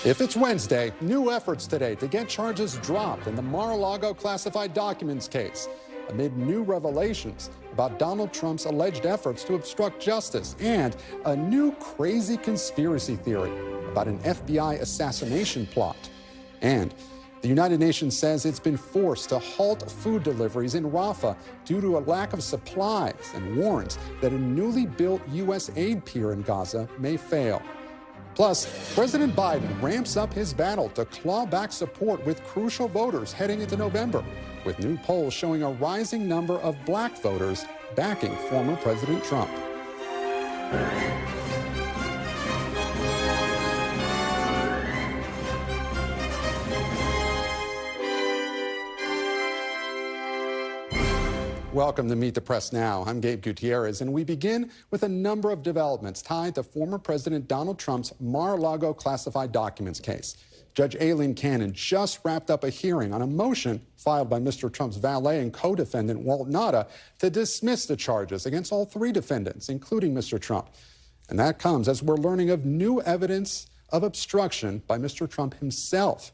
If it's Wednesday, new efforts today to get charges dropped in the Mar-a-Lago classified documents case amid new revelations about Donald Trump's alleged efforts to obstruct justice and a new crazy conspiracy theory about an FBI assassination plot. And the United Nations says it's been forced to halt food deliveries in Rafah due to a lack of supplies and warns that a newly built U.S. aid pier in Gaza may fail. Plus, President Biden ramps up his battle to claw back support with crucial voters heading into November, with new polls showing a rising number of black voters backing former President Trump. Welcome to Meet the Press Now. I'm Gabe Gutierrez, and we begin with a number of developments tied to former President Donald Trump's Mar-a-Lago classified documents case. Judge Aileen Cannon just wrapped up a hearing on a motion filed by Mr. Trump's valet and co-defendant Walt Nauta to dismiss the charges against all three defendants, including Mr. Trump. And that comes as we're learning of new evidence of obstruction by Mr. Trump himself,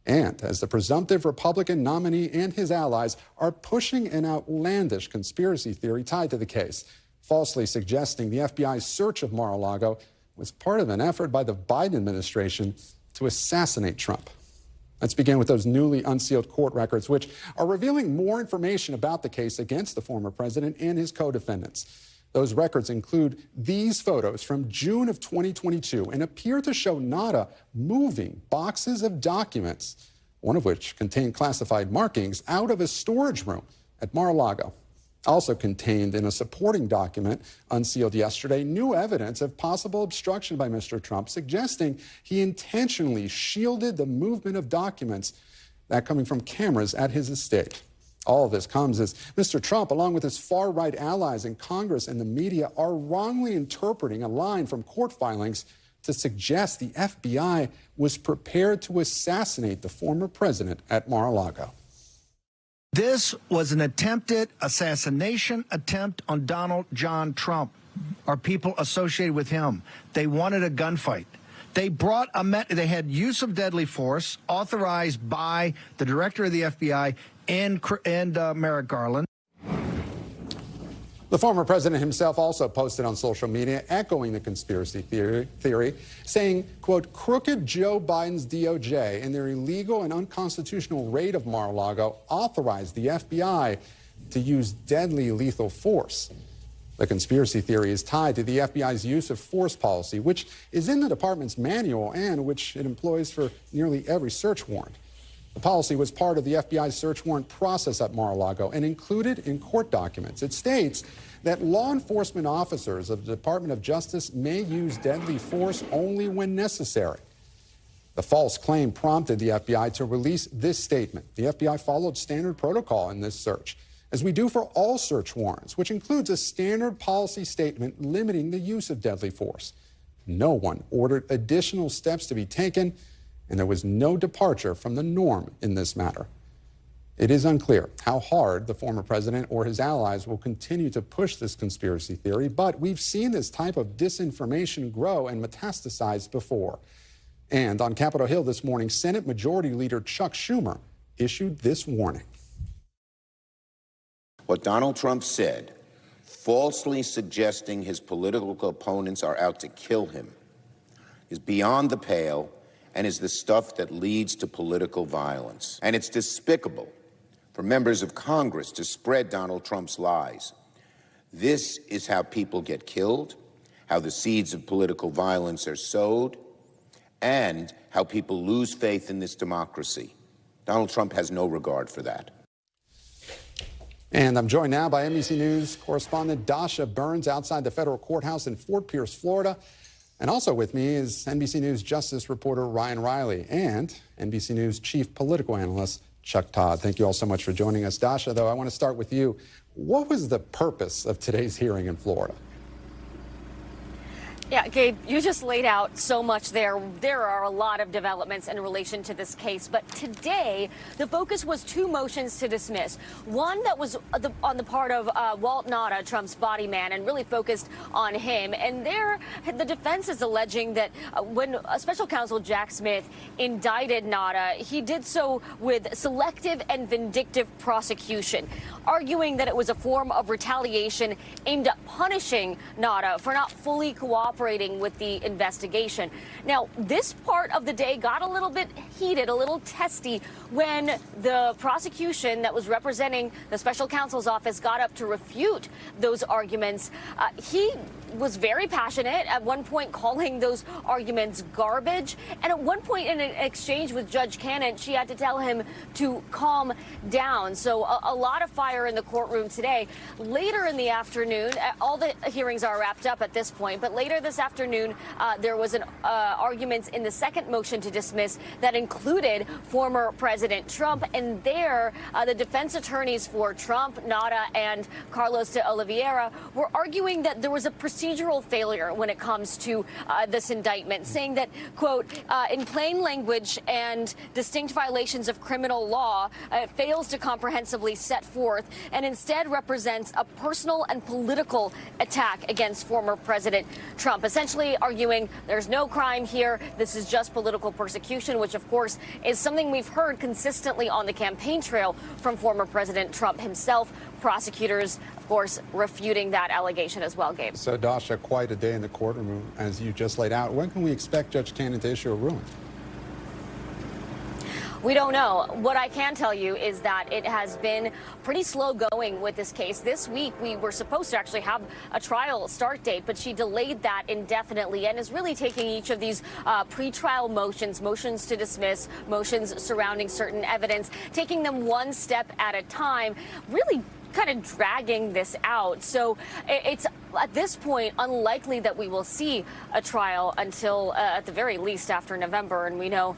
and as the presumptive Republican nominee and his allies are pushing an outlandish conspiracy theory tied to the case, falsely suggesting the FBI's search of Mar-a-Lago was part of an effort by the Biden administration to assassinate Trump. Let's begin with those newly unsealed court records, which are revealing more information about the case against the former president and his co-defendants. Those records include these photos from June of 2022 and appear to show Nauta moving boxes of documents, one of which contained classified markings, out of a storage room at Mar-a-Lago. Also contained in a supporting document unsealed yesterday, new evidence of possible obstruction by Mr. Trump, suggesting he intentionally shielded the movement of documents that coming from cameras at his estate. All of this comes as Mr. Trump, along with his far-right allies in Congress and the media, are wrongly interpreting a line from court filings to suggest the FBI was prepared to assassinate the former president at Mar-a-Lago. This was an attempted assassination attempt on Donald John Trump, or people associated with him. They wanted a gunfight. They had use of deadly force authorized by the director of the FBI and Merrick Garland. The former president himself also posted on social media echoing the conspiracy theory, saying, quote, crooked Joe Biden's DOJ and their illegal and unconstitutional raid of Mar-a-Lago authorized the FBI to use deadly lethal force. The conspiracy theory is tied to the FBI's use of force policy, which is in the department's manual and which it employs for nearly every search warrant. The policy was part of the FBI's search warrant process at Mar-a-Lago and included in court documents. It states that law enforcement officers of the Department of Justice may use deadly force only when necessary. The false claim prompted the FBI to release this statement. The FBI followed standard protocol in this search, as we do for all search warrants, which includes a standard policy statement limiting the use of deadly force. No one ordered additional steps to be taken, and there was no departure from the norm in this matter. It is unclear how hard the former president or his allies will continue to push this conspiracy theory, but we've seen this type of disinformation grow and metastasize before. And on Capitol Hill this morning, Senate Majority Leader Chuck Schumer issued this warning. What Donald Trump said, falsely suggesting his political opponents are out to kill him, is beyond the pale and is the stuff that leads to political violence. And it's despicable for members of Congress to spread Donald Trump's lies. This is how people get killed, how the seeds of political violence are sowed, and how people lose faith in this democracy. Donald Trump has no regard for that. And I'm joined now by NBC News correspondent Dasha Burns outside the federal courthouse in Fort Pierce, Florida. And also with me is NBC News justice reporter Ryan Riley and NBC News chief political analyst Chuck Todd. Thank you all so much for joining us. Dasha, though, I want to start with you. What was the purpose of today's hearing in Florida? Yeah, Gabe, you just laid out so much there. There are a lot of developments in relation to this case. But today, the focus was two motions to dismiss. One that was on the part of Walt Nauta, Trump's body man, and really focused on him. And there, the defense is alleging that when Special Counsel Jack Smith indicted Nauta, he did so with selective and vindictive prosecution, arguing that it was a form of retaliation aimed at punishing Nauta for not fully cooperating with the investigation. Now, this part of the day got a little bit heated, a little testy, when the prosecution that was representing the special counsel's office got up to refute those arguments. He was very passionate, at one point calling those arguments garbage. And at one point in an exchange with Judge Cannon, she had to tell him to calm down. So a lot of fire in the courtroom today. Later in the afternoon, all the hearings are wrapped up at this point, but later this afternoon, there was an argument in the second motion to dismiss that included former President Trump. And there, the defense attorneys for Trump, Nauta, and Carlos de Oliveira were arguing that there was a procedural failure when it comes to this indictment, saying that, quote, in plain language and distinct violations of criminal law, it fails to comprehensively set forth and instead represents a personal and political attack against former President Trump, essentially arguing there's no crime here. This is just political persecution, which, of course, is something we've heard consistently on the campaign trail from former President Trump himself. Prosecutors, of course, refuting that allegation as well, Gabe. So, Dasha, quite a day in the courtroom, as you just laid out. When can we expect Judge Cannon to issue a ruling? We don't know. What I can tell you is that it has been pretty slow going with this case. This week, we were supposed to actually have a trial start date, but she delayed that indefinitely and is really taking each of these pretrial motions, motions to dismiss, motions surrounding certain evidence, taking them one step at a time, really kind of dragging this out. So it's at this point unlikely that we will see a trial until at the very least after November. And we know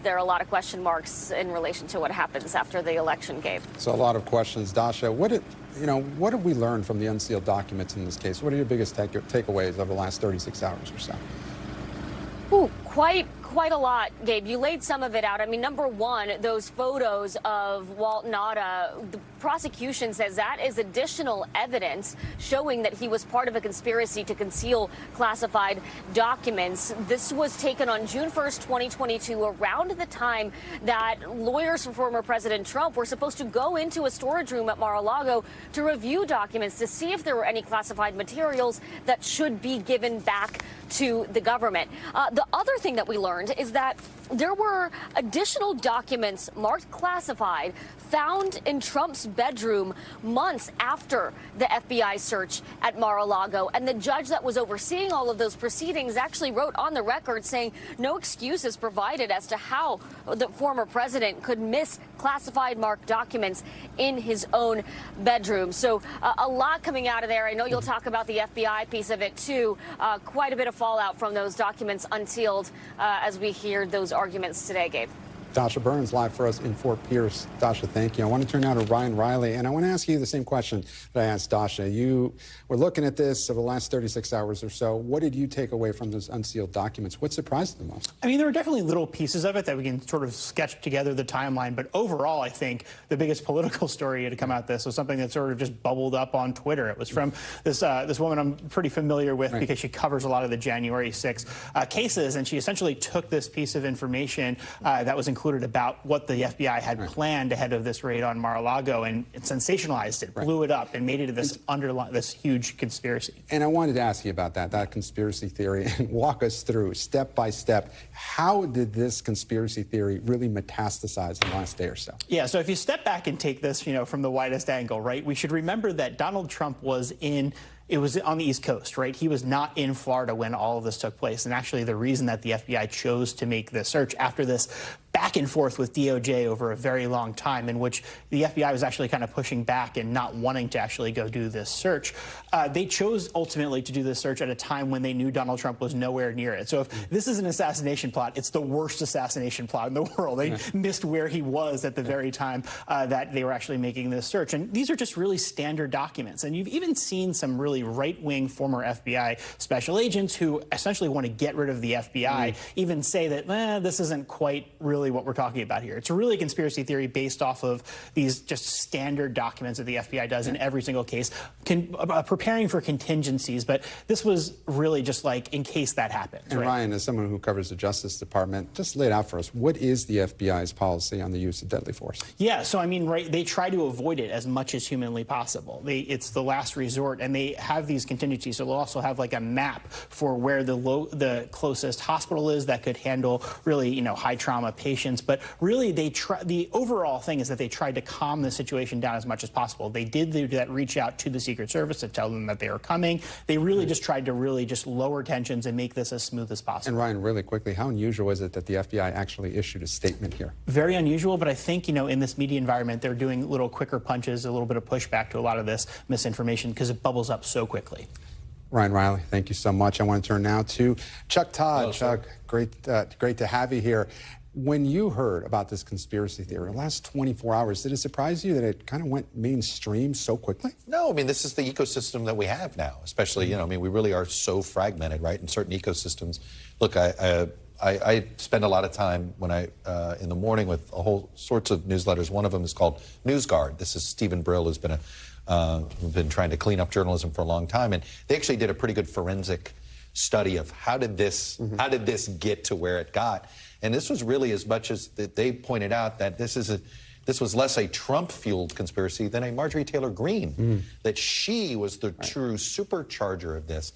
there are a lot of question marks in relation to what happens after the election, Gabe. So a lot of questions. Dasha, what have we learned from the unsealed documents in this case? What are your biggest takeaways over the last 36 hours or so? Ooh, quite a lot, Gabe. You laid some of it out. I mean, number one, those photos of Walt Nauta, the prosecution says that is additional evidence showing that he was part of a conspiracy to conceal classified documents. This was taken on June 1st, 2022, around the time that lawyers for former President Trump were supposed to go into a storage room at Mar-a-Lago to review documents to see if there were any classified materials that should be given back to the government. The other thing that we learned is that there were additional documents marked classified found in Trump's bedroom months after the FBI search at Mar-a-Lago. And the judge that was overseeing all of those proceedings actually wrote on the record saying no excuse is provided as to how the former president could miss classified marked documents in his own bedroom. So a lot coming out of there. I know you'll talk about the FBI piece of it, too. Quite a bit of fallout from those documents unsealed as we hear those arguments today, Gabe. Dasha Burns live for us in Fort Pierce. Dasha, thank you. I want to turn now to Ryan Riley, and I want to ask you the same question that I asked Dasha. You were looking at this over the last 36 hours or so. What did you take away from those unsealed documents? What surprised you the most? I mean, there were definitely little pieces of it that we can sort of sketch together the timeline, but overall, I think the biggest political story to come out of this was something that sort of just bubbled up on Twitter. It was from this woman I'm pretty familiar with because she covers a lot of the January 6 cases, and she essentially took this piece of information that was included about what the FBI had planned ahead of this raid on Mar-a-Lago and sensationalized it, blew it up, and made it this huge conspiracy. And I wanted to ask you about that conspiracy theory, and walk us through step by step. How did this conspiracy theory really metastasize in the last day or so? Yeah, so if you step back and take this, from the widest angle, right, we should remember that Donald Trump was on the East Coast, right? He was not in Florida when all of this took place. And actually, the reason that the FBI chose to make this search after this back and forth with DOJ over a very long time, in which the FBI was actually kind of pushing back and not wanting to actually go do this search. They chose ultimately to do this search at a time when they knew Donald Trump was nowhere near it. So if this is an assassination plot, it's the worst assassination plot in the world. They missed where he was at the very time that they were actually making this search. And these are just really standard documents. And you've even seen some really right-wing former FBI special agents who essentially want to get rid of the FBI even say that this isn't quite really what we're talking about here. It's really a conspiracy theory based off of these just standard documents that the FBI does in every single case, preparing for contingencies. But this was really just like in case that happens. And Ryan, as someone who covers the Justice Department, just lay it out for us. What is the FBI's policy on the use of deadly force? Yeah, so I mean, they try to avoid it as much as humanly possible. It's the last resort, and they have these contingencies. So they'll also have like a map for where the closest hospital is that could handle really, high trauma patients. But really, the overall thing is that they tried to calm the situation down as much as possible. They did do that, reach out to the Secret Service to tell them that they were coming. They really just tried to lower tensions and make this as smooth as possible. And Ryan, really quickly, how unusual is it that the FBI actually issued a statement here? Very unusual, but I think, in this media environment, they're doing little quicker punches, a little bit of pushback to a lot of this misinformation because it bubbles up so quickly. Ryan Riley, thank you so much. I want to turn now to Chuck Todd. Hello, Chuck, great to have you here. When you heard about this conspiracy theory, the last 24 hours, did it surprise you that it kind of went mainstream so quickly? No, I mean, this is the ecosystem that we have now, especially, we really are so fragmented, right, in certain ecosystems. Look, I spend a lot of time in the morning with a whole sorts of newsletters. One of them is called NewsGuard. This is Stephen Brill, who's been trying to clean up journalism for a long time, and they actually did a pretty good forensic study of how did this get to where it got. And this was really as much as they pointed out that this was less a Trump-fueled conspiracy than a Marjorie Taylor Greene, that she was the true supercharger of this.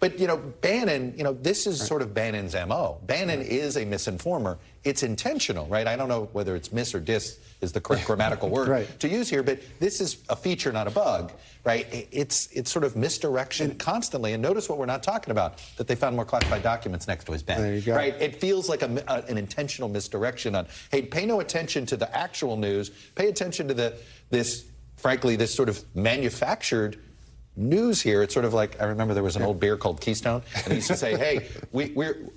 But, Bannon, this is sort of Bannon's M.O. Bannon is a misinformer. It's intentional, right? I don't know whether it's mis or dis is the correct grammatical word to use here, but this is a feature, not a bug, right? It's sort of misdirection constantly. And notice what we're not talking about, that they found more classified documents next to his bed. There you go. Right? It feels like an intentional misdirection on, hey, pay no attention to the actual news. Pay attention to this sort of manufactured news here. It's sort of like, I remember there was an old beer called Keystone, and they used to say, hey,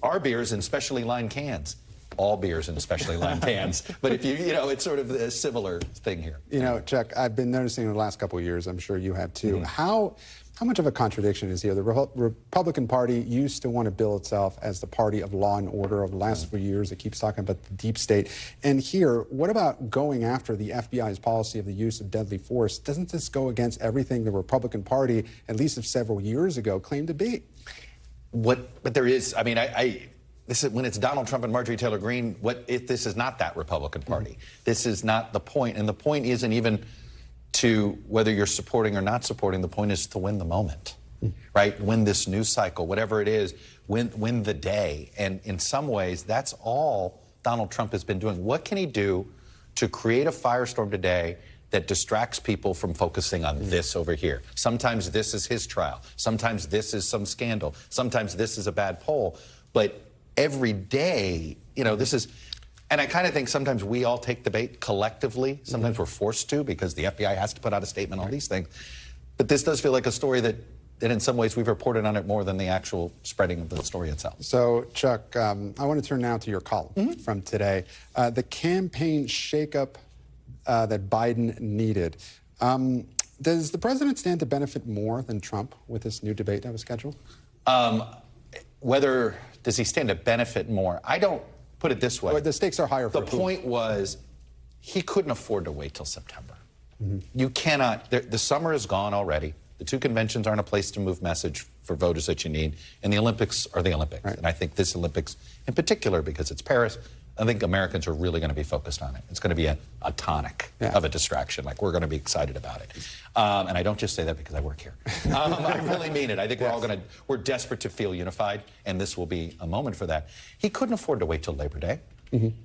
our beer's in specially lined cans. All beers in specially lined cans. But if it's sort of a similar thing here. Chuck, I've been noticing in the last couple of years, I'm sure you have too, how much of a contradiction is here? The Republican Party used to want to bill itself as the party of law and order. Over the last few years, it keeps talking about the deep state. And here, what about going after the FBI's policy of the use of deadly force? Doesn't this go against everything the Republican Party, at least of several years ago, claimed to be? But there is, I mean, this is when it's Donald Trump and Marjorie Taylor Greene. This is not that Republican Party. This is not the point, and the point isn't even to whether you're supporting or not supporting. The point is to win the moment, right? Win this news cycle, whatever it is. Win the day, and in some ways, that's all Donald Trump has been doing. What can he do to create a firestorm today that distracts people from focusing on this over here? Sometimes this is his trial. Sometimes this is some scandal. Sometimes this is a bad poll, but every day, this is, and I kind of think sometimes we all take the bait collectively. Sometimes we're forced to because the FBI has to put out a statement on these things. But this does feel like a story that in some ways we've reported on it more than the actual spreading of the story itself. So, Chuck, I want to turn now to your column from today. The campaign shakeup that Biden needed. Does the president stand to benefit more than Trump with this new debate that was scheduled? Does he stand to benefit more? I don't put it this way. Well, the stakes are higher for the point was he couldn't afford to wait till September. You cannot. The summer is gone already. The two conventions aren't a place to move message for voters that you need. And the Olympics are the Olympics. Right. And I think this Olympics in particular, because it's Paris, I think Americans are really going to be focused on it. It's going to be a tonic of a distraction. Like, we're going to be excited about it. And I don't just say that because I work here. I really mean it. I think we're desperate to feel unified, and this will be a moment for that. He couldn't afford to wait till Labor Day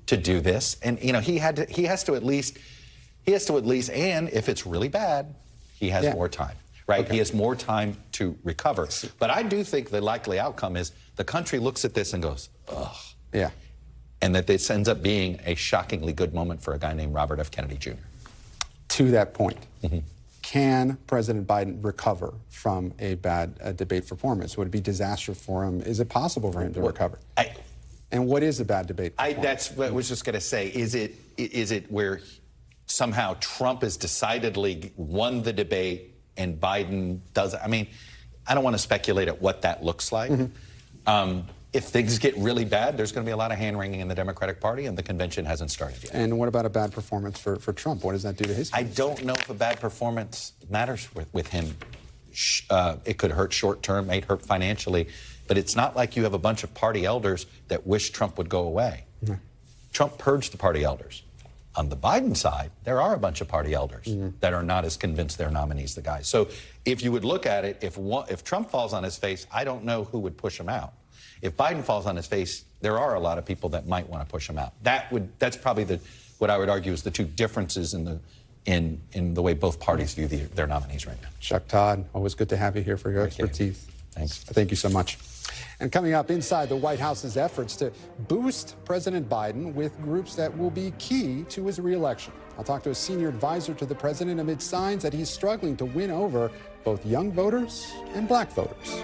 to do this. And, he has to at least, and if it's really bad, he has more time. Right? Okay. He has more time to recover. But I do think the likely outcome is the country looks at this and goes, ugh. Yeah. and that this ends up being a shockingly good moment for a guy named Robert F. Kennedy Jr. To that point, can President Biden recover from a bad debate performance? Would it be disastrous for him? Is it possible for him to recover? And what is a bad debate performance? That's what I was just going to say. Is it where somehow Trump has decidedly won the debate and Biden doesn't? I mean, I don't want to speculate at what that looks like. If things get really bad, there's going to be a lot of hand-wringing in the Democratic Party, and the convention hasn't started yet. And what about a bad performance for Trump? What does that do to his case? I don't know if a bad performance matters with him. It could hurt short-term, may hurt financially, but it's not like you have a bunch of party elders that wish Trump would go away. Trump purged the party elders. On the Biden side, there are a bunch of party elders that are not as convinced their nominee's the guy. So if you would look at it, if Trump falls on his face, I don't know who would push him out. If Biden falls on his face, there are a lot of people that might want to push him out. That's probably what I would argue is the two differences in the way both parties view their nominees right now. Chuck Todd, always good to have you here for your expertise. Thanks. Thank you so much. And coming up, inside the White House's efforts to boost President Biden with groups that will be key to his reelection. I'll talk to a senior advisor to the president amid signs that he's struggling to win over both young voters and black voters.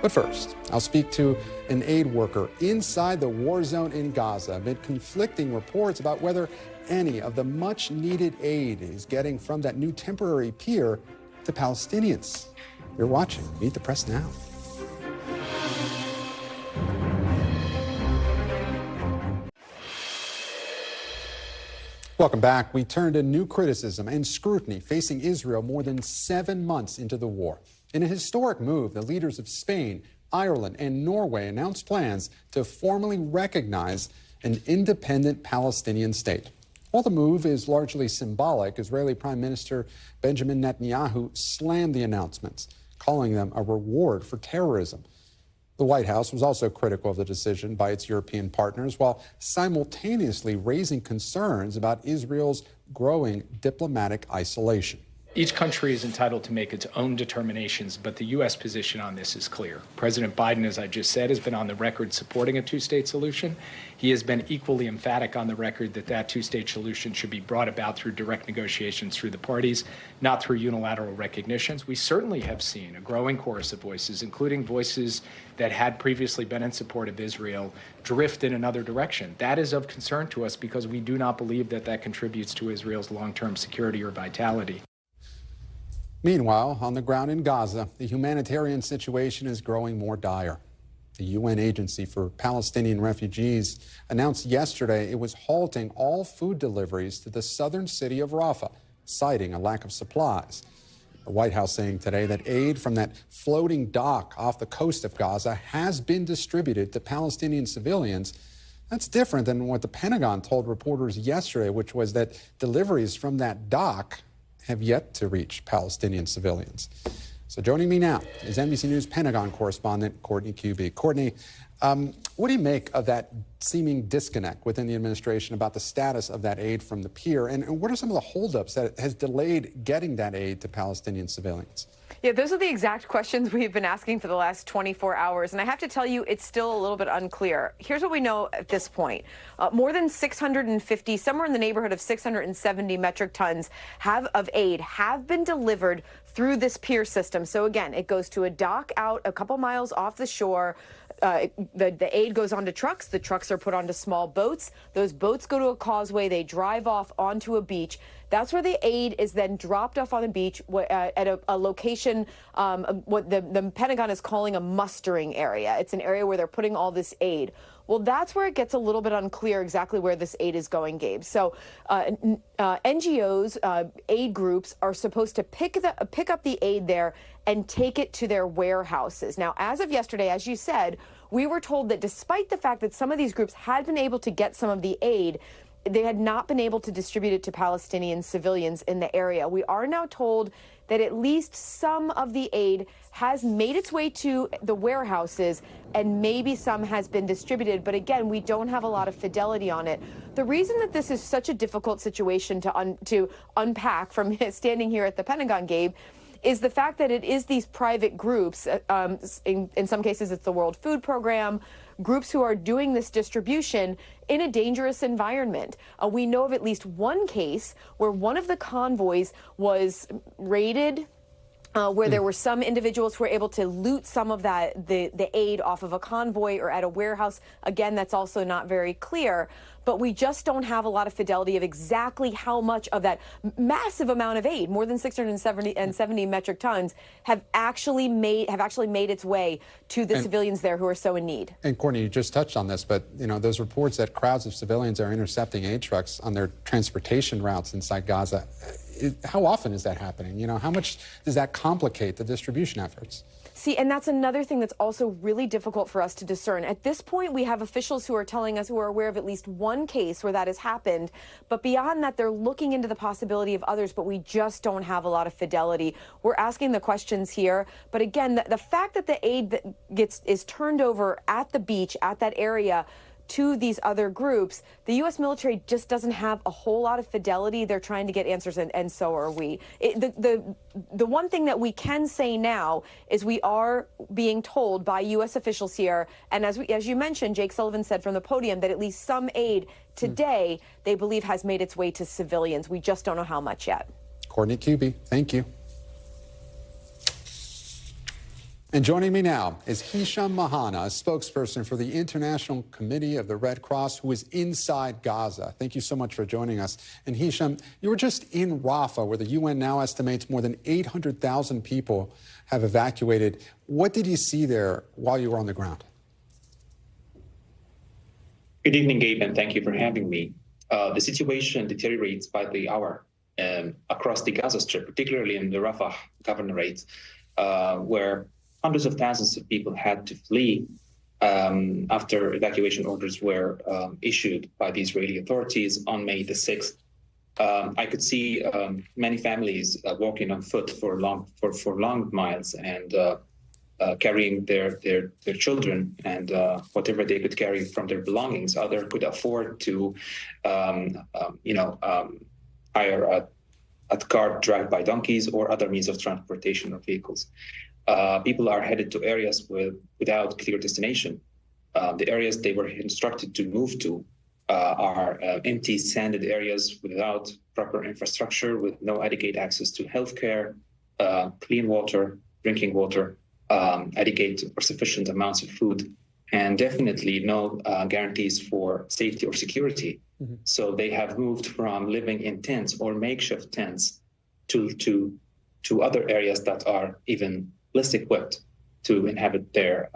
But first, I'll speak to an aid worker inside the war zone in Gaza amid conflicting reports about whether any of the much-needed aid is getting from that new temporary pier to Palestinians. You're watching Meet the Press Now. Welcome back. We turn to new criticism and scrutiny facing Israel more than 7 months into the war. In a historic move, the leaders of Spain, Ireland, and Norway announced plans to formally recognize an independent Palestinian state. While the move is largely symbolic, Israeli Prime Minister Benjamin Netanyahu slammed the announcements, calling them a reward for terrorism. The White House was also critical of the decision by its European partners, while simultaneously raising concerns about Israel's growing diplomatic isolation. Each country is entitled to make its own determinations, but the U.S. position on this is clear. President Biden, as I just said, has been on the record supporting a two-state solution. He has been equally emphatic on the record that that two-state solution should be brought about through direct negotiations through the parties, not through unilateral recognitions. We certainly have seen a growing chorus of voices, including voices that had previously been in support of Israel, drift in another direction. That is of concern to us because we do not believe that that contributes to Israel's long-term security or vitality. Meanwhile, on the ground in Gaza, the humanitarian situation is growing more dire. The UN Agency for Palestinian Refugees announced yesterday it was halting all food deliveries to the southern city of Rafah, citing a lack of supplies. The White House saying today that aid from that floating dock off the coast of Gaza has been distributed to Palestinian civilians. That's different than what the Pentagon told reporters yesterday, which was that deliveries from that dock have yet to reach Palestinian civilians. So joining me now is NBC News Pentagon correspondent Courtney Kube. Courtney, what do you make of that seeming disconnect within the administration about the status of that aid from the pier? And what are some of the holdups that has delayed getting that aid to Palestinian civilians? Yeah, those are the exact questions we've been asking for the last 24 hours. And I have to tell you, it's still a little bit unclear. Here's what we know at this point. More than 650, somewhere in the neighborhood of 670 metric tons of aid have been delivered through this pier system. So again, it goes to a dock out a couple miles off the shore. The aid goes onto trucks. The trucks are put onto small boats. Those boats go to a causeway. They drive off onto a beach. That's where the aid is then dropped off on the beach at a location, what the Pentagon is calling a mustering area. It's an area where they're putting all this aid. Well, that's where it gets a little bit unclear exactly where this aid is going, Gabe. So NGOs, aid groups are supposed to pick up the aid there and take it to their warehouses. Now, as of yesterday, as you said, we were told that despite the fact that some of these groups had been able to get some of the aid, they had not been able to distribute it to Palestinian civilians in the area. We are now told that at least some of the aid has made its way to the warehouses and maybe some has been distributed. But again, we don't have a lot of fidelity on it. The reason that this is such a difficult situation to unpack from standing here at the Pentagon, Gabe, is the fact that it is these private groups, in some cases it's the World Food Program, groups who are doing this distribution in a dangerous environment. We know of at least one case where one of the convoys was raided, where there were some individuals who were able to loot some of the aid off of a convoy or at a warehouse. Again, that's also not very clear. But we just don't have a lot of fidelity of exactly how much of that massive amount of aid, more than 670 metric tons, have actually made its way to the civilians there who are so in need. And Courtney, you just touched on this, but those reports that crowds of civilians are intercepting aid trucks on their transportation routes inside Gaza. How often is that happening? How much does that complicate the distribution efforts? See, and that's another thing that's also really difficult for us to discern. At this point, we have officials who are telling us, who are aware of at least one case where that has happened. But beyond that, they're looking into the possibility of others, but we just don't have a lot of fidelity. We're asking the questions here. But again, the fact that the aid that is turned over at the beach, at that area, to these other groups, the U.S. military just doesn't have a whole lot of fidelity. They're trying to get answers, and so are we. The one thing that we can say now is we are being told by U.S. officials here, and as you mentioned, Jake Sullivan said from the podium that at least some aid today they believe has made its way to civilians. We just don't know how much yet. Courtney Kube, thank you. And joining me now is Hisham Mhanna, a spokesperson for the International Committee of the Red Cross, who is inside Gaza. Thank you so much for joining us. And Hisham, you were just in Rafah, where the UN now estimates more than 800,000 people have evacuated. What did you see there while you were on the ground? Good evening, Gabe, and thank you for having me. The situation deteriorates by the hour across the Gaza Strip, particularly in the Rafah governorate, where hundreds of thousands of people had to flee after evacuation orders were issued by the Israeli authorities on May the 6th. I could see many families walking on foot for long miles and carrying their children and whatever they could carry from their belongings. Others could afford to, hire a cart dragged by donkeys or other means of transportation or vehicles. People are headed to areas without clear destination. The areas they were instructed to move to are empty, sanded areas without proper infrastructure, with no adequate access to healthcare, clean water, drinking water, adequate or sufficient amounts of food, and definitely no guarantees for safety or security. Mm-hmm. So they have moved from living in tents or makeshift tents to other areas that are even less equipped to inhabit their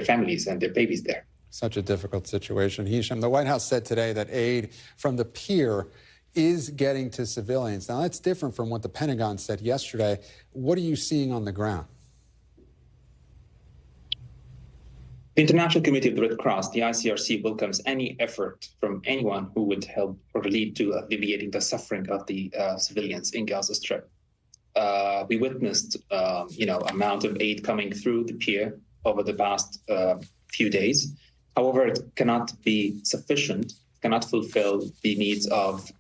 families and their babies there. Such a difficult situation. Hisham, the White House said today that aid from the pier is getting to civilians. Now, that's different from what the Pentagon said yesterday. What are you seeing on the ground? The International Committee of the Red Cross, the ICRC, welcomes any effort from anyone who would help or lead to alleviating the suffering of the civilians in Gaza Strip. We witnessed, amount of aid coming through the pier over the past few days. However, it cannot be sufficient, cannot fulfill the needs of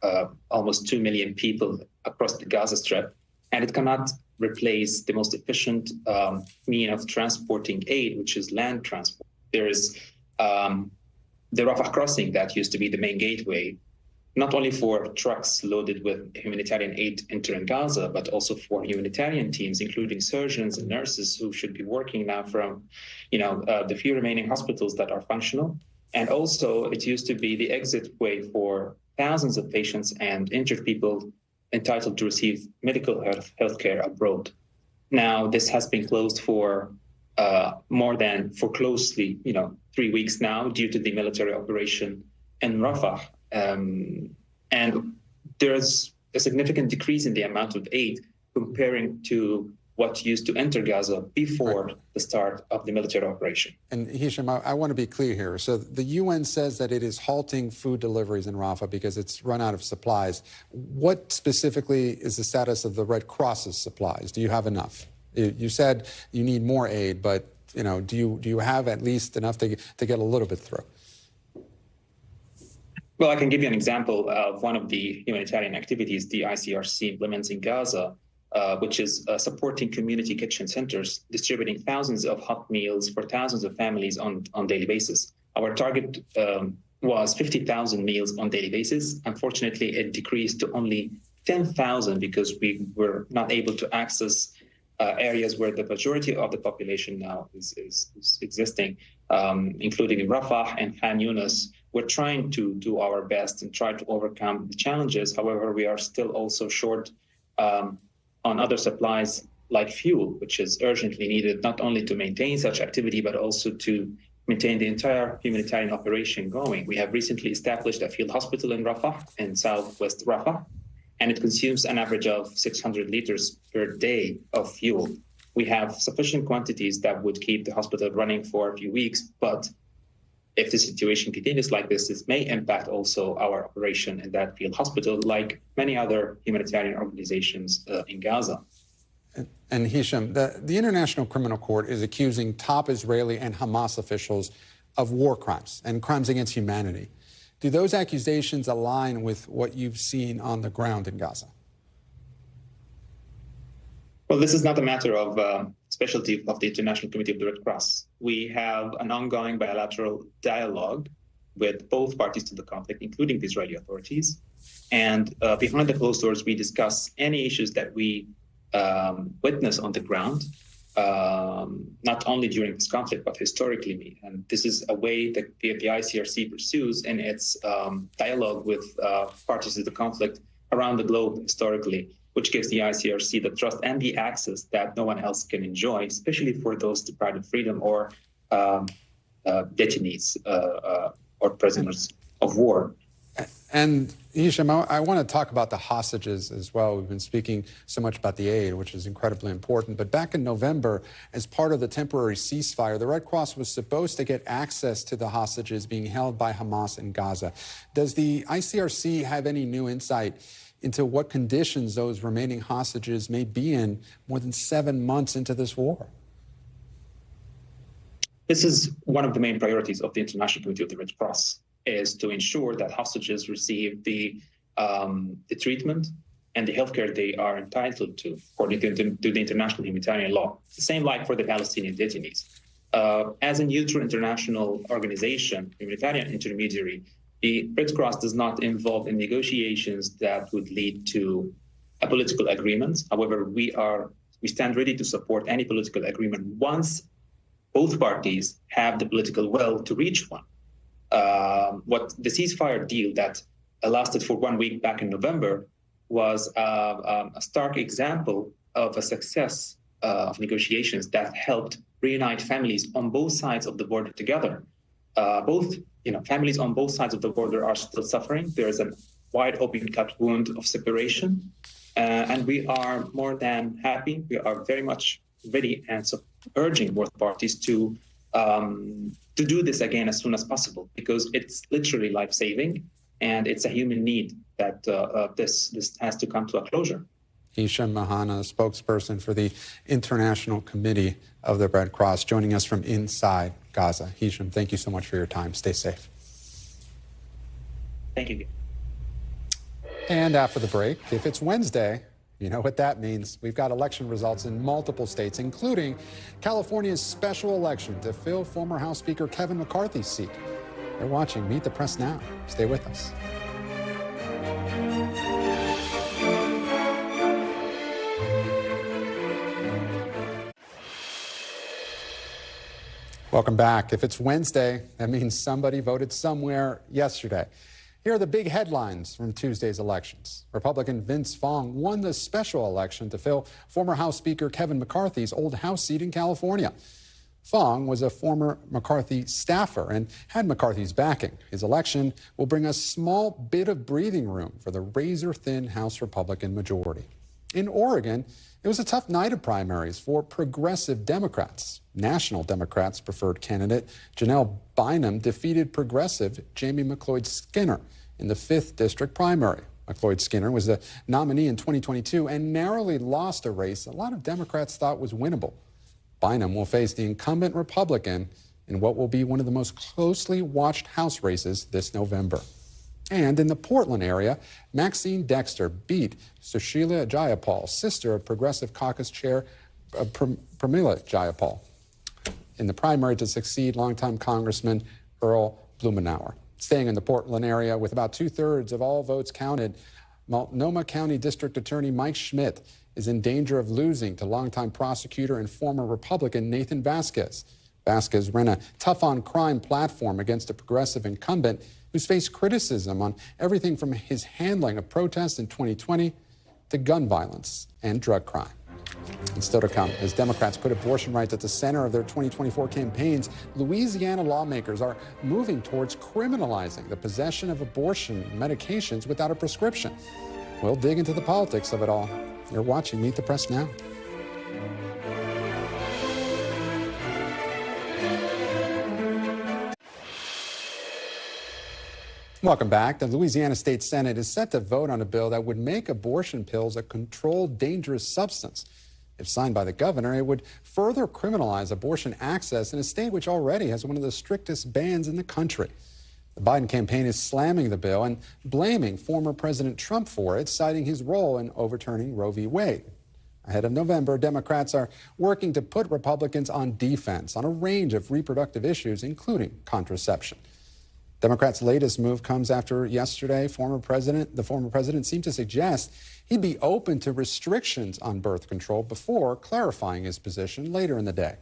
almost 2 million people across the Gaza Strip, and it cannot replace the most efficient mean of transporting aid, which is land transport. There is the Rafah crossing that used to be the main gateway, not only for trucks loaded with humanitarian aid entering Gaza, but also for humanitarian teams, including surgeons and nurses who should be working now from, the few remaining hospitals that are functional. And also, it used to be the exit way for thousands of patients and injured people entitled to receive medical health care abroad. Now, this has been closed for closely 3 weeks now due to the military operation in Rafah. And there's a significant decrease in the amount of aid comparing to what used to enter Gaza before the start of the military operation. And Hisham, I want to be clear here. So the UN says that it is halting food deliveries in Rafah because it's run out of supplies. What specifically is the status of the Red Cross's supplies? Do you have enough? You said you need more aid, but do you have at least enough to get a little bit through? Well, I can give you an example of one of the humanitarian activities the ICRC implements in Gaza. which is supporting community kitchen centers, distributing thousands of hot meals for thousands of families on daily basis. Our target was 50,000 meals on daily basis. Unfortunately, it decreased to only 10,000 because we were not able to access areas where the majority of the population now is existing, including in Rafah and Khan Yunis. We're trying to do our best and try to overcome the challenges. However, we are still also short on other supplies like fuel, which is urgently needed not only to maintain such activity, but also to maintain the entire humanitarian operation going. We have recently established a field hospital in Rafah, in southwest Rafah, and it consumes an average of 600 liters per day of fuel. We have sufficient quantities that would keep the hospital running for a few weeks, but if the situation continues like this may impact also our operation in that field hospital, like many other humanitarian organizations in Gaza. And Hisham, the International Criminal Court is accusing top Israeli and Hamas officials of war crimes and crimes against humanity. Do those accusations align with what you've seen on the ground in Gaza? Well, this is not a matter of specialty of the International Committee of the Red Cross. We have an ongoing bilateral dialogue with both parties to the conflict, including the Israeli authorities. And behind the closed doors, we discuss any issues that we witness on the ground, not only during this conflict, but historically. And this is a way that the ICRC pursues in its dialogue with parties to the conflict around the globe historically, which gives the ICRC the trust and the access that no one else can enjoy, especially for those deprived of freedom or detainees or prisoners of war. And Hisham, I want to talk about the hostages as well. We've been speaking so much about the aid, which is incredibly important. But back in November, as part of the temporary ceasefire, the Red Cross was supposed to get access to the hostages being held by Hamas in Gaza. Does the ICRC have any new insight into what conditions those remaining hostages may be in more than 7 months into this war? This is one of the main priorities of the International Committee of the Red Cross, is to ensure that hostages receive the treatment and the healthcare they are entitled to according to the international humanitarian law. The same like for the Palestinian detainees. As a neutral international organization, humanitarian intermediary, the Red Cross does not involve in negotiations that would lead to a political agreement. However, we stand ready to support any political agreement once both parties have the political will to reach one. What the ceasefire deal that lasted for 1 week back in November was a stark example of a success of negotiations that helped reunite families on both sides of the border together. Families on both sides of the border are still suffering. There is a wide open cut wound of separation, and we are more than happy. We are very much ready and urging both parties to do this again as soon as possible, because it's literally life-saving, and it's a human need that this has to come to a closure. Hisham Mhanna, spokesperson for the International Committee of the Red Cross, joining us from inside Gaza. Hisham, thank you so much for your time. Stay safe. Thank you. And after the break, if it's Wednesday, you know what that means. We've got election results in multiple states, including California's special election to fill former House Speaker Kevin McCarthy's seat. You're watching Meet the Press Now. Stay with us. Welcome back. If it's Wednesday, that means somebody voted somewhere yesterday. Here are the big headlines from Tuesday's elections. Republican Vince Fong won the special election to fill former House Speaker Kevin McCarthy's old House seat in California. Fong was a former McCarthy staffer and had McCarthy's backing. His election will bring a small bit of breathing room for the razor-thin House Republican majority. In Oregon, it was a tough night of primaries for progressive Democrats. National Democrats' preferred candidate, Janelle Bynum, defeated progressive Jamie McLeod-Skinner in the 5th District primary. McLeod-Skinner was the nominee in 2022 and narrowly lost a race a lot of Democrats thought was winnable. Bynum will face the incumbent Republican in what will be one of the most closely watched House races this November. And in the Portland area, Maxine Dexter beat Sushila Jayapal, sister of Progressive Caucus Chair Pramila Jayapal, in the primary to succeed longtime Congressman Earl Blumenauer. Staying in the Portland area with about 2/3 of all votes counted, Multnomah County District Attorney Mike Schmidt is in danger of losing to longtime prosecutor and former Republican Nathan Vasquez. Vasquez ran a tough-on-crime platform against a progressive incumbent who's faced criticism on everything from his handling of protests in 2020 to gun violence and drug crime. And still to come, as Democrats put abortion rights at the center of their 2024 campaigns, Louisiana lawmakers are moving towards criminalizing the possession of abortion medications without a prescription. We'll dig into the politics of it all. You're watching Meet the Press Now. Welcome back. The Louisiana State Senate is set to vote on a bill that would make abortion pills a controlled dangerous substance. If signed by the governor, it would further criminalize abortion access in a state which already has one of the strictest bans in the country. The Biden campaign is slamming the bill and blaming former President Trump for it, citing his role in overturning Roe v. Wade. Ahead of November, Democrats are working to put Republicans on defense on a range of reproductive issues, including contraception. Democrats' latest move comes after yesterday, the former president seemed to suggest he'd be open to restrictions on birth control before clarifying his position later in the day.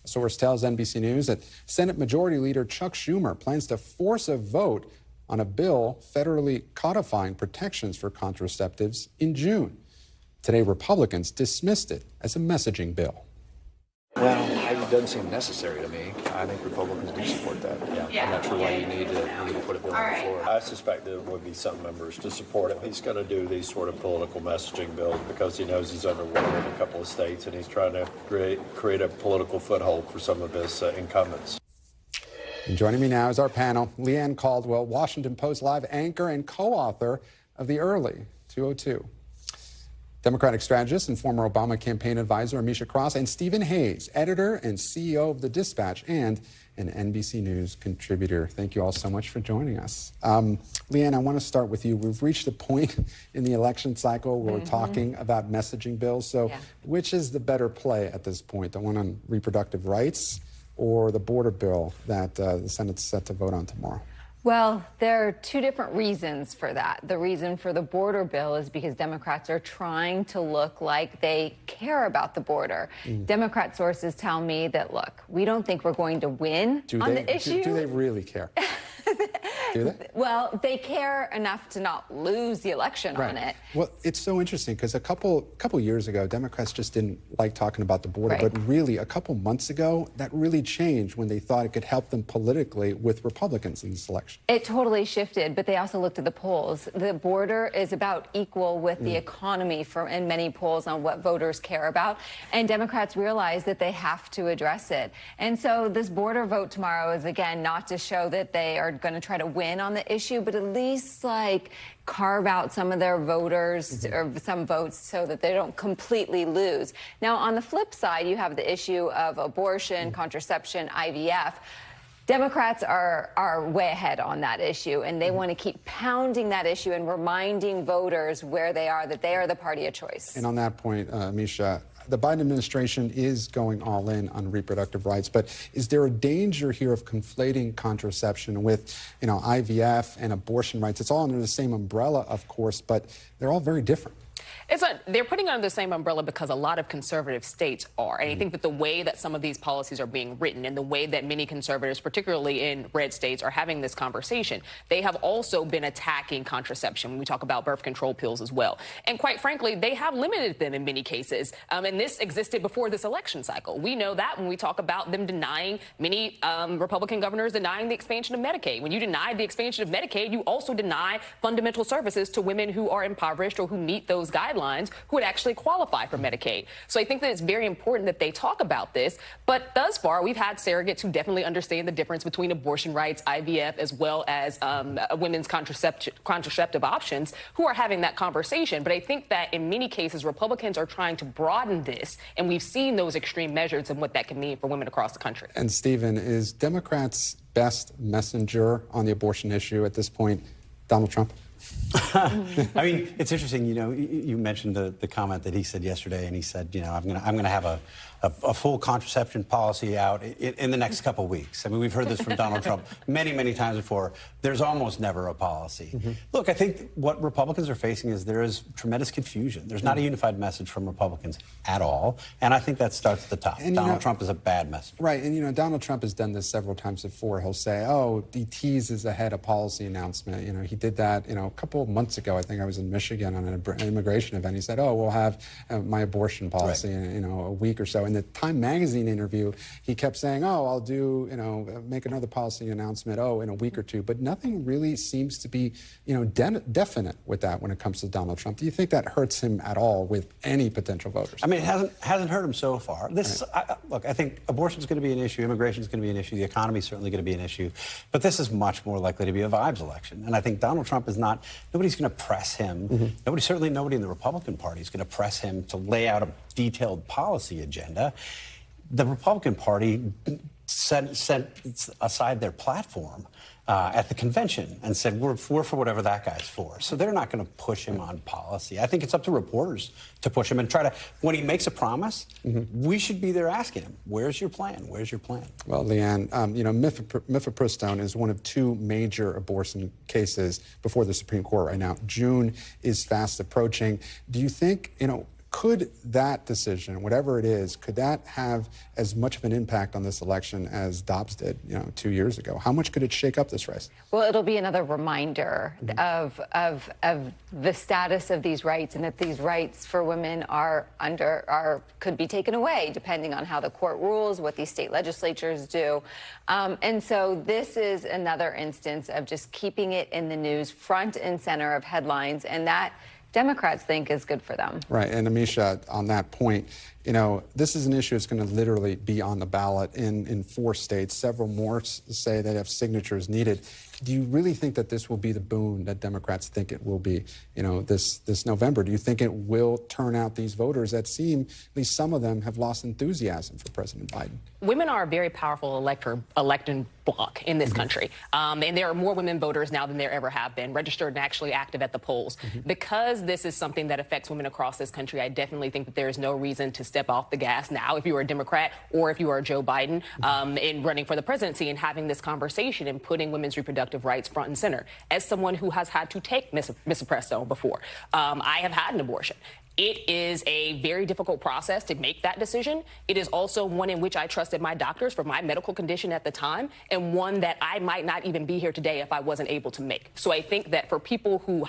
A source tells NBC News that Senate Majority Leader Chuck Schumer plans to force a vote on a bill federally codifying protections for contraceptives in June. Today, Republicans dismissed it as a messaging bill. Well, it doesn't seem necessary to me. I think Republicans do support that. Yeah. I'm not sure why you need to put a bill on the floor. I suspect there would be some members to support it. He's going to do these sort of political messaging bills because he knows he's underwater in a couple of states, and he's trying to create a political foothold for some of his incumbents. And joining me now is our panel, Leigh Ann Caldwell, Washington Post Live anchor and co-author of The Early 202. Democratic strategist and former Obama campaign advisor Ameshia Cross, and Stephen Hayes, editor and CEO of The Dispatch and an NBC News contributor. Thank you all so much for joining us. Leigh Ann, I want to start with you. We've reached a point in the election cycle where we're talking about messaging bills. So which is the better play at this point, the one on reproductive rights or the border bill that the Senate's set to vote on tomorrow? Well, there are two different reasons for that. The reason for the border bill is because Democrats are trying to look like they care about the border. Democrat sources tell me that, look, we don't think we're going to win on the issue. Do they really care? Do they? Well, they care enough to not lose the election on it. Well, it's so interesting because a couple years ago, Democrats just didn't like talking about the border. But really, a couple months ago, that really changed when they thought it could help them politically with Republicans in this election. It totally shifted, but they also looked at the polls. The border is about equal with the economy in many polls on what voters care about. And Democrats realize that they have to address it. And so this border vote tomorrow is, again, not to show that they are going to try to win on the issue, but at least carve out some of their voters or some votes so that they don't completely lose. Now, on the flip side, you have the issue of abortion, contraception, IVF. Democrats are way ahead on that issue, and they want to keep pounding that issue and reminding voters where they are, that they are the party of choice. And on that point, Ameshia, the Biden administration is going all in on reproductive rights, but is there a danger here of conflating contraception with, IVF and abortion rights? It's all under the same umbrella, of course, but they're all very different. They're putting it under the same umbrella because a lot of conservative states are. And I think that the way that some of these policies are being written and the way that many conservatives, particularly in red states, are having this conversation, they have also been attacking contraception when we talk about birth control pills as well. And quite frankly, they have limited them in many cases. And this existed before this election cycle. We know that when we talk about them denying, many Republican governors denying the expansion of Medicaid. When you deny the expansion of Medicaid, you also deny fundamental services to women who are impoverished or who meet those guidelines, who would actually qualify for Medicaid. So I think that it's very important that they talk about this. But thus far, we've had surrogates who definitely understand the difference between abortion rights, IVF, as well as women's contraceptive options, who are having that conversation. But I think that in many cases, Republicans are trying to broaden this, and we've seen those extreme measures and what that can mean for women across the country. And Stephen, is Democrats' best messenger on the abortion issue at this point Donald Trump? I mean, it's interesting. You know, you mentioned the comment that he said yesterday, and he said, you know, I'm going to have a full contraception policy out in the next couple of weeks. I mean, we've heard this from Donald Trump many times before. There's almost never a policy. Look, I think what Republicans are facing is there is tremendous confusion. There's not a unified message from Republicans at all, and I think that starts at the top. And Donald Trump is a bad message. Right, and you know, Donald Trump has done this several times before. He'll say, oh, he teases ahead a policy announcement. You know, he did that, you know, a couple of months ago. I think I was in Michigan on an immigration event. He said, oh, we'll have my abortion policy in, you know, a week or so. In the Time Magazine interview, he kept saying, oh, I'll do, you know, make another policy announcement, oh, in a week or two. But nothing really seems to be, you know, definite with that when it comes to Donald Trump. Do you think that hurts him at all with any potential voters? I mean, it hasn't hurt him so far. This, look, I think abortion is going to be an issue, immigration is going to be an issue, the economy is certainly going to be an issue, but this is much more likely to be a vibes election. And I think Donald Trump is not, nobody's going to press him. Certainly nobody in the Republican Party is going to press him to lay out a detailed policy agenda. The Republican Party set aside their platform at the convention and said, we're for whatever that guy's for. So they're not going to push him on policy. I think it's up to reporters to push him and try to, when he makes a promise, we should be there asking him, where's your plan? Where's your plan? Well, Leigh Ann, you know, mifepristone is one of 2 major abortion cases before the Supreme Court right now. June is fast approaching. Do you think, you know, could that decision, whatever it is, could that have as much of an impact on this election as Dobbs did, you know, 2 years ago? How much could it shake up this race? Well, it'll be another reminder of the status of these rights, and that these rights for women could be taken away depending on how the court rules, what these state legislatures do. And so this is another instance of just keeping it in the news, front and center of headlines, and that Democrats think is good for them. Right, and Ameshia, on that point, you know, this is an issue that's going to literally be on the ballot in 4 states. Several more say they have signatures needed. Do you really think that this will be the boon that Democrats think it will be, you know, this November? Do you think it will turn out these voters that seem, at least some of them, have lost enthusiasm for President Biden? Women are a very powerful electing bloc in this country. And there are more women voters now than there ever have been, registered and actually active at the polls. Because this is something that affects women across this country, I definitely think that there is no reason to step off the gas now if you are a Democrat or if you are Joe Biden in running for the presidency and having this conversation and putting women's reproductive rights front and center. As someone who has had to take mifepristone before, I have had an abortion. It is a very difficult process to make that decision. It is also one in which I trusted my doctors for my medical condition at the time, and one that I might not even be here today if I wasn't able to make. So I think that for people who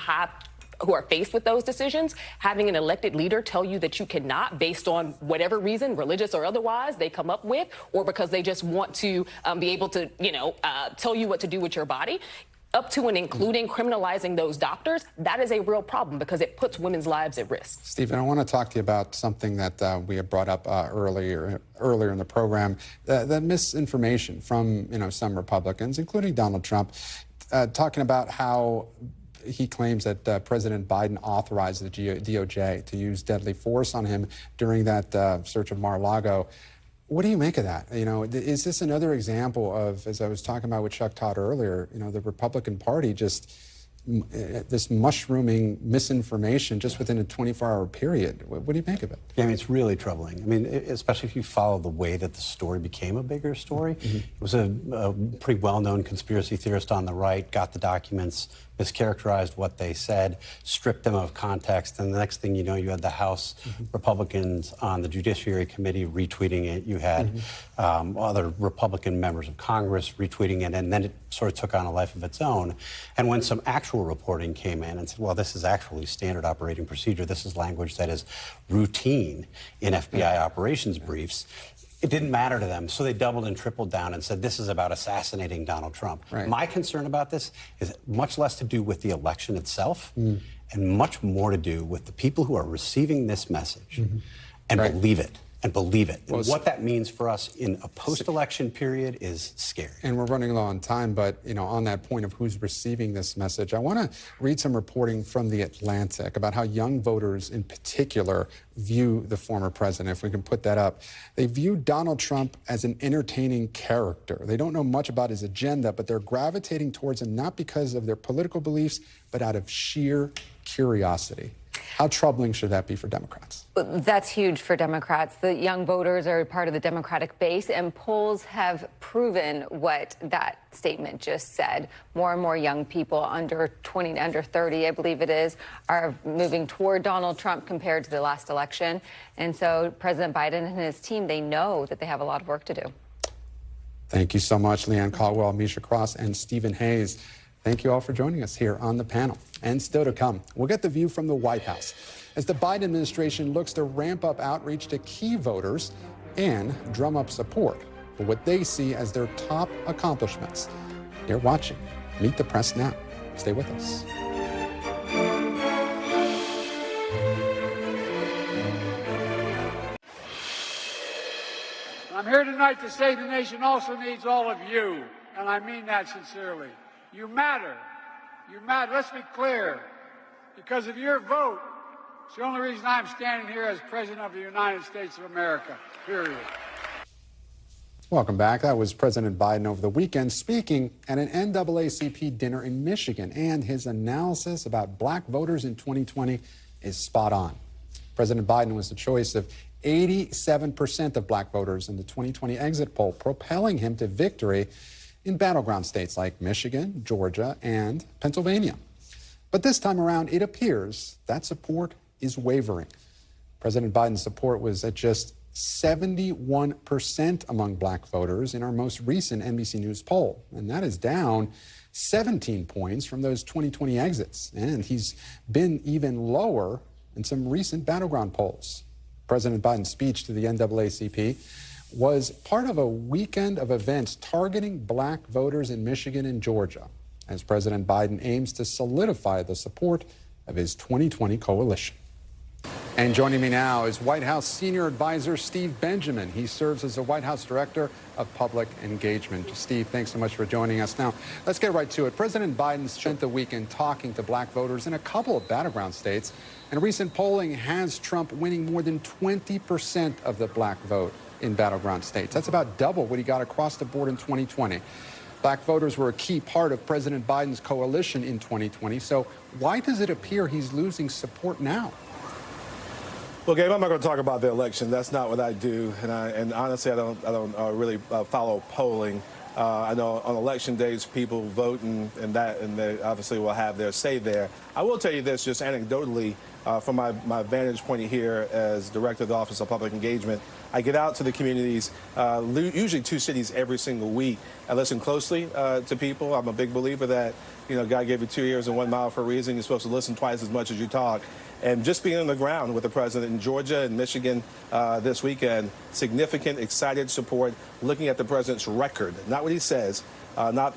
are faced with those decisions, having an elected leader tell you that you cannot, based on whatever reason, religious or otherwise, they come up with, or because they just want to be able to, you know, tell you what to do with your body, up to and including criminalizing those doctors, that is a real problem because it puts women's lives at risk. Stephen, I want to talk to you about something that we had brought up earlier in the program, the misinformation from, you know, some Republicans, including Donald Trump, talking about how he claims that President Biden authorized the DOJ to use deadly force on him during that search of Mar-a-Lago. What do you make of that? You know, is this another example of, as I was talking about with Chuck Todd earlier, you know, the Republican Party just this mushrooming misinformation just within a 24-hour period? What do you make of it? Yeah, I mean, it's really troubling. I mean, especially if you follow the way that the story became a bigger story. It was a pretty well-known conspiracy theorist on the right, got the documents, mischaracterized what they said, stripped them of context, and the next thing you know, you had the House Republicans on the Judiciary Committee retweeting it. You had other Republican members of Congress retweeting it, and then it sort of took on a life of its own. And when some actual reporting came in and said, well, this is actually standard operating procedure, this is language that is routine in FBI operations briefs, it didn't matter to them, so they doubled and tripled down and said this is about assassinating Donald Trump. My concern about this is much less to do with the election itself and much more to do with the people who are receiving this message and believe it and believe it. And what that means for us in a post-election period is scary. And we're running low on time, but on that point of who's receiving this message, I want to read some reporting from The Atlantic about how young voters in particular view the former president. If we can put that up. They view Donald Trump as an entertaining character. They don't know much about his agenda, but they're gravitating towards him not because of their political beliefs, but out of sheer curiosity. How troubling should that be for Democrats? That's huge for Democrats. The young voters are part of the Democratic base, and polls have proven what that statement just said. More and more young people under 20, under 30, I believe it is, are moving toward Donald Trump compared to the last election. And so President Biden and his team, they know that they have a lot of work to do. Thank you so much, Leigh Ann Caldwell, Ameshia Cross, and Stephen Hayes. Thank you all for joining us here on the panel. And still to come, we'll get the view from the White House as the Biden administration looks to ramp up outreach to key voters and drum up support for what they see as their top accomplishments. You're watching Meet the Press Now. Stay with us. I'm here tonight to say the nation also needs all of you, and I mean that sincerely. You matter. You matter. Let's be clear. Because of your vote, it's the only reason I'm standing here as President of the United States of America, period. Welcome back. That was President Biden over the weekend speaking at an NAACP dinner in Michigan, and his analysis about black voters in 2020 is spot on. President Biden was the choice of 87% of black voters in the 2020 exit poll, propelling him to victory in battleground states like Michigan, Georgia, and Pennsylvania. But this time around, it appears that support is wavering. President Biden's support was at just 71% among black voters in our most recent NBC News poll, and that is down 17 points from those 2020 exits. And he's been even lower in some recent battleground polls. President Biden's speech to the NAACP was part of a weekend of events targeting black voters in Michigan and Georgia, as President Biden aims to solidify the support of his 2020 coalition. And joining me now is White House Senior Advisor Steve Benjamin. He serves as the White House Director of Public Engagement. Steve, thanks so much for joining us. Now, let's get right to it. President Biden spent the weekend talking to black voters in a couple of battleground states, and recent polling has Trump winning more than 20% of the black vote in battleground states. That's about double what he got across the board in 2020. Black voters were a key part of President Biden's coalition in 2020. So why does it appear he's losing support now? Well, Gabe, I'm not going to talk about the election. That's not what I do, and honestly, I don't really follow polling. I know on election days people vote, and they obviously will have their say there. I will tell you this, just anecdotally, from my vantage point here as Director of the Office of Public Engagement. I get out to the communities, usually 2 cities every single week. I listen closely to people. I'm a big believer that, God gave you 2 ears and 1 mouth for a reason. You're supposed to listen twice as much as you talk. And just being on the ground with the president in Georgia and Michigan this weekend, significant, excited support, looking at the president's record, not what he says, not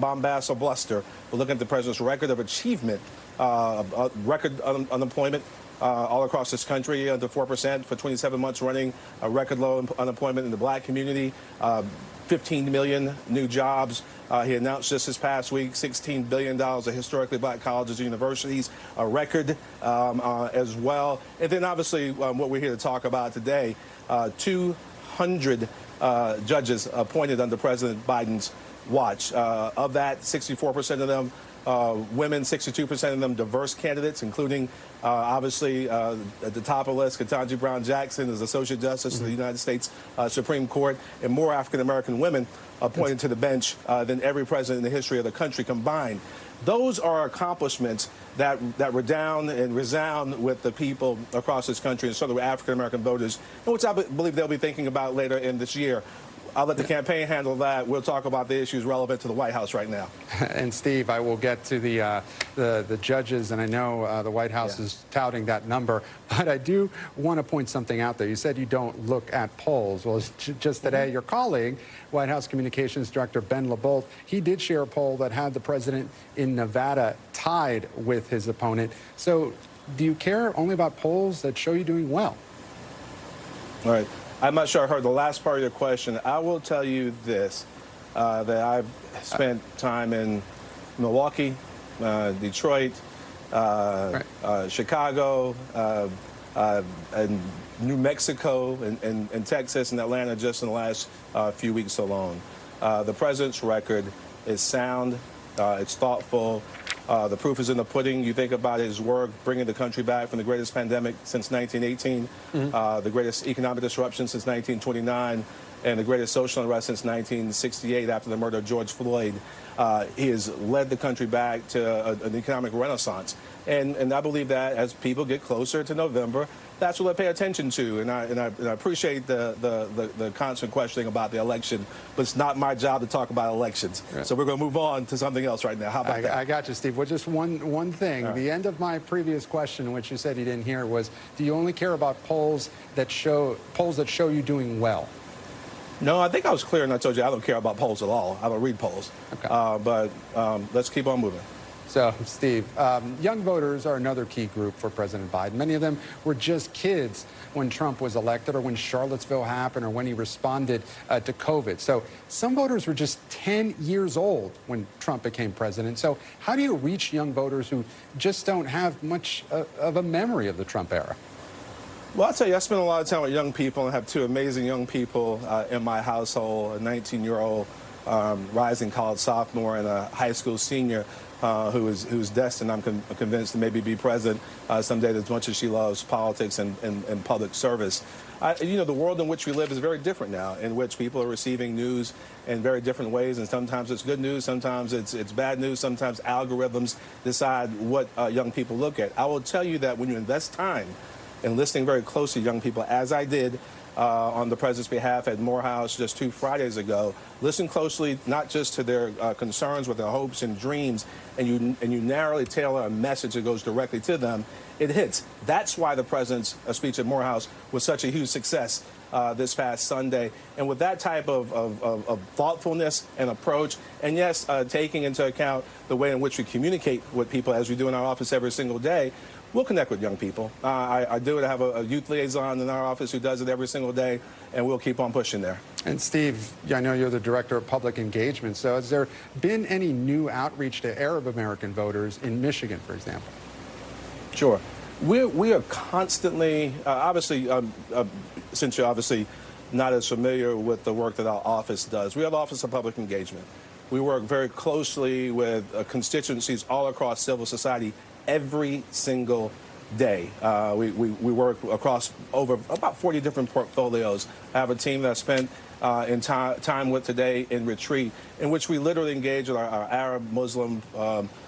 bombast or bluster, but looking at the president's record of achievement, record unemployment all across this country, under 4% for 27 months running, a record low unemployment in the black community, 15 million new jobs. He announced just this past week $16 billion of historically black colleges and universities, a record as well. And then obviously what we're here to talk about today, 200 judges appointed under President Biden's watch. Of that, 64% of them women, 62% of them diverse candidates, including obviously at the top of the list, Ketanji Brown Jackson as Associate Justice of the United States Supreme Court, and more African-American women appointed to the bench than every president in the history of the country combined. Those are accomplishments that redound and resound with the people across this country, and certainly with African-American voters, and which I believe they'll be thinking about later in this year. I'll let the campaign handle that. We'll talk about the issues relevant to the White House right now. And Steve, I will get to the judges, and I know the White House is touting that number, but I do want to point something out there. You said you don't look at polls. Well, just today, your colleague, White House Communications Director Ben LeBolt, he did share a poll that had the president in Nevada tied with his opponent. So do you care only about polls that show you doing well? All right. I'm not sure I heard the last part of your question. I will tell you this, that I've spent time in Milwaukee, Detroit, Chicago, and New Mexico, and Texas, and Atlanta just in the last few weeks alone. The president's record is sound. It's thoughtful. The proof is in the pudding. You think about his work bringing the country back from the greatest pandemic since 1918, the greatest economic disruption since 1929, and the greatest social unrest since 1968 after the murder of George Floyd. He has led the country back to an economic renaissance. And I believe that as people get closer to November, that's what they pay attention to. And I appreciate the constant questioning about the election, but it's not my job to talk about elections. Right. So we're going to move on to something else right now. How about that? I got you, Steve. Well, just one thing. Right. The end of my previous question, which you said you didn't hear, was, do you only care about polls that show you doing well? No, I think I was clear, and I told you I don't care about polls at all. I don't read polls. Okay. But let's keep on moving. So, Steve, young voters are another key group for President Biden. Many of them were just kids when Trump was elected, or when Charlottesville happened, or when he responded to COVID. So some voters were just 10 years old when Trump became president. So how do you reach young voters who just don't have much of a memory of the Trump era? Well, I'll tell you, I spend a lot of time with young people, and have two amazing young people in my household, a 19-year-old rising college sophomore and a high school senior who's destined, I'm convinced, to maybe be president someday, as much as she loves politics and public service. You know, the world in which we live is very different now, in which people are receiving news in very different ways, and sometimes it's good news, sometimes it's bad news, sometimes algorithms decide what young people look at. I will tell you that when you invest time in listening very closely to young people, as I did on the president's behalf at Morehouse just 2 Fridays ago, listen closely not just to their concerns, but their hopes and dreams, and you narrowly tailor a message that goes directly to them, it hits. That's why the president's speech at Morehouse was such a huge success this past Sunday. And with that type of thoughtfulness and approach, and yes, taking into account the way in which we communicate with people, as we do in our office every single day, we'll connect with young people. I do have a youth liaison in our office who does it every single day, and we'll keep on pushing there. And Steve, I know you're the director of public engagement, so has there been any new outreach to Arab American voters in Michigan, for example? Sure. We are constantly, obviously, since you're obviously not as familiar with the work that our office does, we have the Office of Public Engagement. We work very closely with constituencies all across civil society every single day. We work across over about 40 different portfolios. I have a team that I spent time with today in retreat, in which we literally engage with our Arab, Muslim,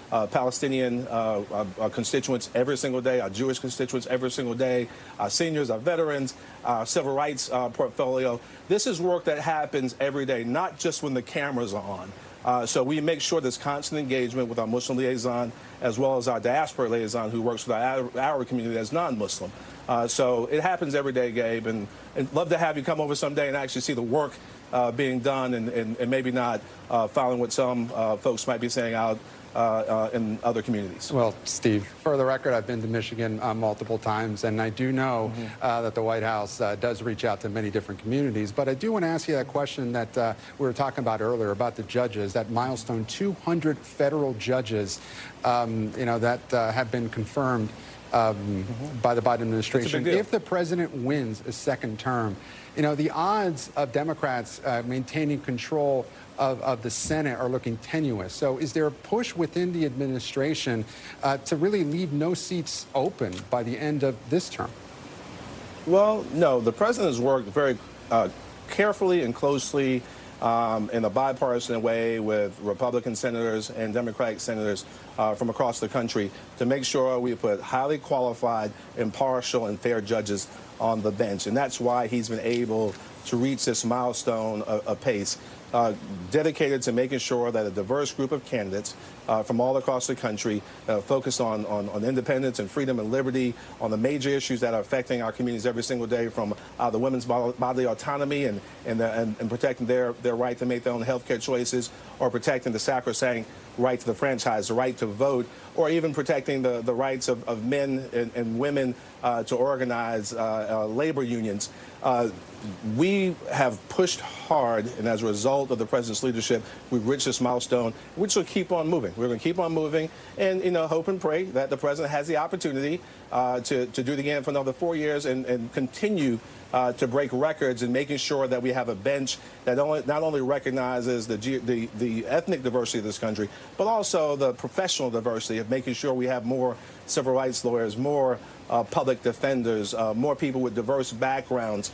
Palestinian constituents every single day, our Jewish constituents every single day, our seniors, our veterans, our civil rights portfolio. This is work that happens every day, not just when the cameras are on. So we make sure there's constant engagement with our Muslim liaison, as well as our diaspora liaison, who works with our community that's non-Muslim. So it happens every day, Gabe, and love to have you come over someday and actually see the work being done, and maybe not following what some folks might be saying out in other communities. Well, Steve, for the record, I've been to Michigan multiple times, and I do know that the White House does reach out to many different communities. But I do want to ask you that question that we were talking about earlier about the judges, that milestone, 200 federal judges, that have been confirmed by the Biden administration. If the president wins a second term, the odds of Democrats maintaining control of the Senate are looking tenuous. So is there a push within the administration to really leave no seats open by the end of this term? Well, no. The president has worked very carefully and closely in a bipartisan way with Republican senators and Democratic senators from across the country to make sure we put highly qualified, impartial, and fair judges on the bench. And that's why he's been able to reach this milestone apace, dedicated to making sure that a diverse group of candidates from all across the country focus on independence and freedom and liberty, on the major issues that are affecting our communities every single day, from the women's bodily autonomy and protecting their right to make their own health care choices, or protecting the sacrosanct right to the franchise, the right to vote, or even protecting the rights of men and women to organize labor unions. We have pushed hard, and as a result of the president's leadership, we've reached this milestone. We just will keep on moving. We're going to keep on moving, and hope and pray that the president has the opportunity to do it again for another 4 years and continue to break records and making sure that we have a bench that not only recognizes the ethnic diversity of this country, but also the professional diversity of making sure we have more civil rights lawyers, more public defenders, more people with diverse backgrounds.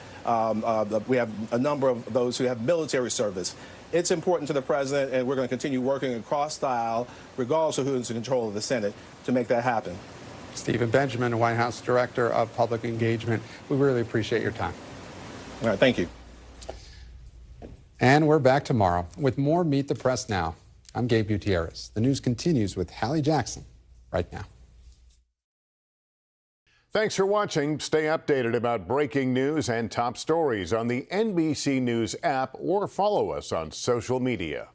We have a number of those who have military service. It's important to the president, and we're going to continue working across the aisle, regardless of who's in control of the Senate, to make that happen. Stephen Benjamin, White House Director of Public Engagement. We really appreciate your time. All right, thank you. And we're back tomorrow with more Meet the Press Now. I'm Gabe Gutierrez. The news continues with Hallie Jackson right now. Thanks for watching. Stay updated about breaking news and top stories on the NBC News app or follow us on social media.